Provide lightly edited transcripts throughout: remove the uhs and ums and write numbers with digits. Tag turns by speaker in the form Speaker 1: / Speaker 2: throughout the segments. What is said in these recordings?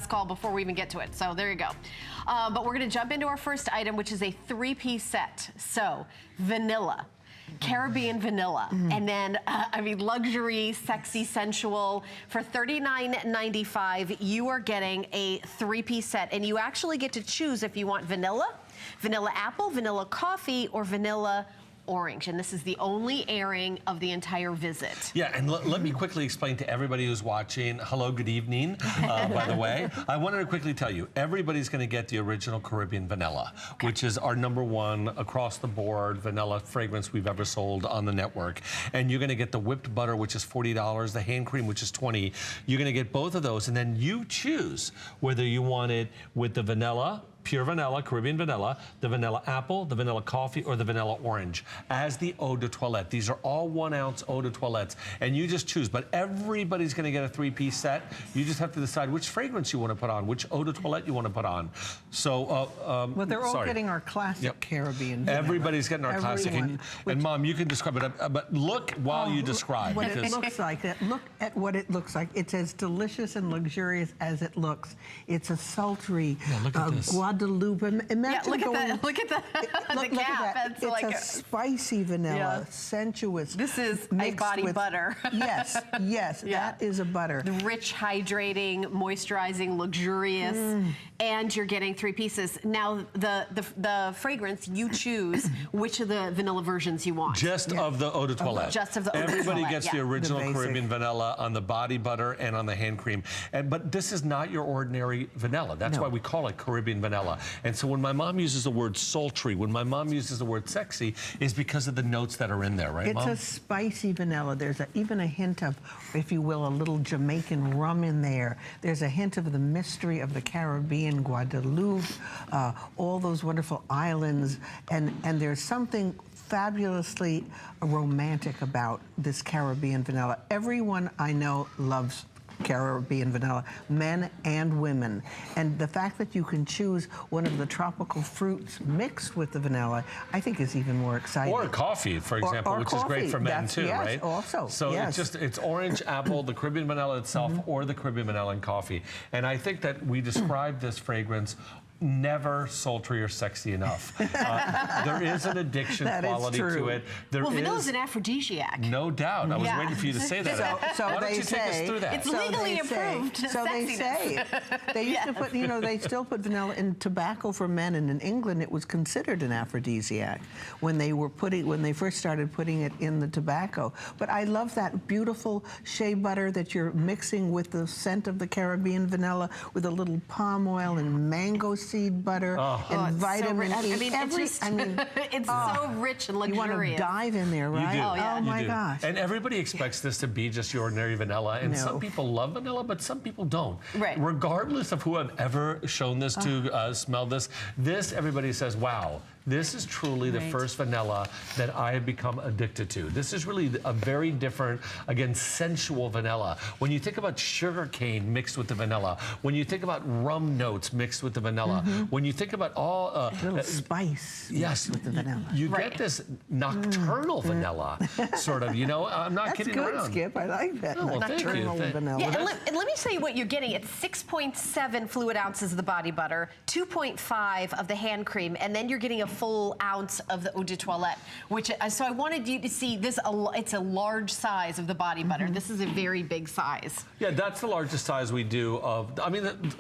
Speaker 1: call before we even get to it. So there you go. But we're going to jump into our first item, which is a 3-piece set. So vanilla. Caribbean vanilla, and then I mean luxury, sexy, sensual. For $39.95, you are getting a 3-piece set, and you actually get to choose if you want vanilla, vanilla apple, vanilla coffee, or vanilla orange, and this is the only airing of the entire visit. Yeah, and let me quickly explain to everybody who's watching, hello, good evening, by the way. I wanted to quickly tell you, everybody's gonna get the original Caribbean vanilla, which is our #1 across the board vanilla fragrance we've ever sold on the network. And you're gonna get the whipped butter, which is $40, the hand cream, which is $20. You're gonna get both of those, and then you choose whether you want it with the vanilla, pure vanilla, Caribbean vanilla, the vanilla apple, the vanilla coffee, or the vanilla orange as the eau de toilette. These are all 1-ounce eau de toilettes, and you just choose. But everybody's gonna get a 3-piece set. You just have to decide which fragrance you want to put on, which eau de toilette you want to put on. So,
Speaker 2: well, they're all getting our classic Caribbean vanilla.
Speaker 1: Everybody's getting our classic. And Mom, you can describe it, but look while you describe.
Speaker 2: What it looks like. Look at what it looks like. It's as delicious and luxurious as it looks. It's a sultry Guadalupe. Imagine
Speaker 1: look at the cap.
Speaker 2: It's like a spicy vanilla, sensuous.
Speaker 1: This is a body butter.
Speaker 2: Yes, yes, that is a butter.
Speaker 1: The rich, hydrating, moisturizing, luxurious, and you're getting 3 pieces. Now, the fragrance, you choose which of the vanilla versions you want.
Speaker 3: Just of the eau de toilette.
Speaker 1: Just of the eau de toilette.
Speaker 3: Everybody gets the original Caribbean vanilla on the body butter and on the hand cream. But this is not your ordinary vanilla. That's why we call it Caribbean vanilla. And so when my mom uses the word sultry, when my mom uses the word sexy, is because of the notes that are in there, right, Mom?
Speaker 2: It's a spicy vanilla. There's even a hint of, if you will, a little Jamaican rum in there. There's a hint of the mystery of the Caribbean, Guadeloupe, all those wonderful islands. And there's something fabulously romantic about this Caribbean vanilla. Everyone I know loves Caribbean vanilla, men and women. And the fact that you can choose one of the tropical fruits mixed with the vanilla, I think is even more exciting.
Speaker 3: Or coffee, for example, which is great for men too, right?
Speaker 2: Also.
Speaker 3: So it's orange, apple, the Caribbean vanilla itself, or the Caribbean vanilla and coffee. And I think that we describe this fragrance never sultry or sexy enough. There is an addiction quality to it.
Speaker 1: Well, vanilla's an aphrodisiac.
Speaker 3: No doubt. I was waiting for you to say that.
Speaker 2: So
Speaker 3: why don't you take us through that?
Speaker 1: It's legally approved.
Speaker 2: So they say. They used to put, they still put vanilla in tobacco for men, and in England it was considered an aphrodisiac when they first started putting it in the tobacco. But I love that beautiful shea butter that you're mixing with the scent of the Caribbean vanilla with a little palm oil and mango seed butter and vitamin E.
Speaker 1: It's so rich and luxurious.
Speaker 2: You want to dive in there, right?
Speaker 3: You do.
Speaker 2: Oh my gosh.
Speaker 3: And everybody expects this to be just your ordinary vanilla. And some people love vanilla, but some people don't.
Speaker 1: Right.
Speaker 3: Regardless of who I've ever shown this to, smell this, everybody says, wow, this is truly the first vanilla that I have become addicted to. This is really a very different, again, sensual vanilla. When you think about sugar cane mixed with the vanilla, when you think about rum notes mixed with the vanilla, when you think about all...
Speaker 2: a little spice with the vanilla.
Speaker 3: You get this nocturnal vanilla, sort of, I'm not kidding around.
Speaker 2: That's good, Skip. I like that.
Speaker 3: Oh,
Speaker 2: nocturnal vanilla.
Speaker 1: Yeah, and let me tell you what you're getting. It's 6.7 fluid ounces of the body butter, 2.5 of the hand cream, and then you're getting a full ounce of the eau de toilette, which, so I wanted you to see this, it's a large size of the body butter. This is a very big size.
Speaker 3: Yeah, that's the largest size we do of,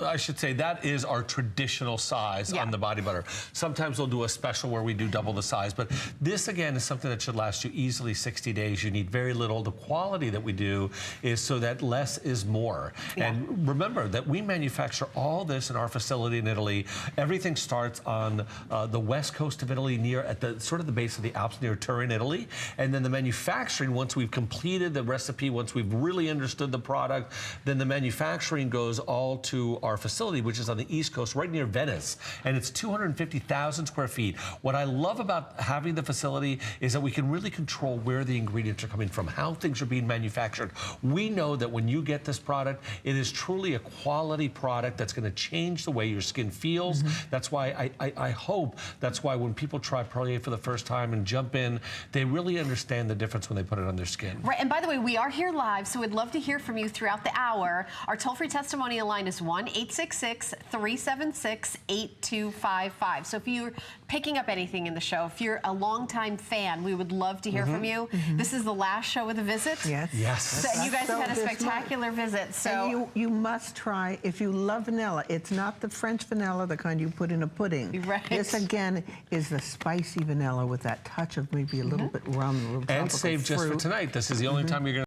Speaker 3: I should say that is our traditional size on the body butter. Sometimes we'll do a special where we do double the size, but this again is something that should last you easily 60 days. You need very little. The quality that we do is so that less is more. And remember that we manufacture all this in our facility in Italy. Everything starts on the west coast of Italy, near at the sort of the base of the Alps near Turin, Italy. And then the manufacturing, once we've completed the recipe, once we've really understood the product, then the manufacturing goes all to our facility, which is on the East Coast, right near Venice. And it's 250,000 square feet. What I love about having the facility is that we can really control where the ingredients are coming from, how things are being manufactured. We know that when you get this product, it is truly a quality product that's going to change the way your skin feels. That's why I hope, that's why why when people try Perlier for the first time and jump in, they really understand the difference when they put it on their skin.
Speaker 1: Right, and by the way, we are here live, so we'd love to hear from you throughout the hour. Our toll-free testimonial line is 1-866-376-8255. So if you're picking up anything in the show, if you're a longtime fan, we would love to hear from you. This is the last show of the visit.
Speaker 2: Yes.
Speaker 3: Yes.
Speaker 1: So you guys have had a spectacular visit. So
Speaker 2: And you must try, if you love vanilla, it's not the French vanilla, the kind you put in a pudding.
Speaker 1: Right.
Speaker 2: This, again, is the spicy vanilla with that touch of maybe a little bit rum, a little
Speaker 3: And
Speaker 2: tropical
Speaker 3: save just for
Speaker 2: fruit.
Speaker 3: tonight. This is the only time you're going to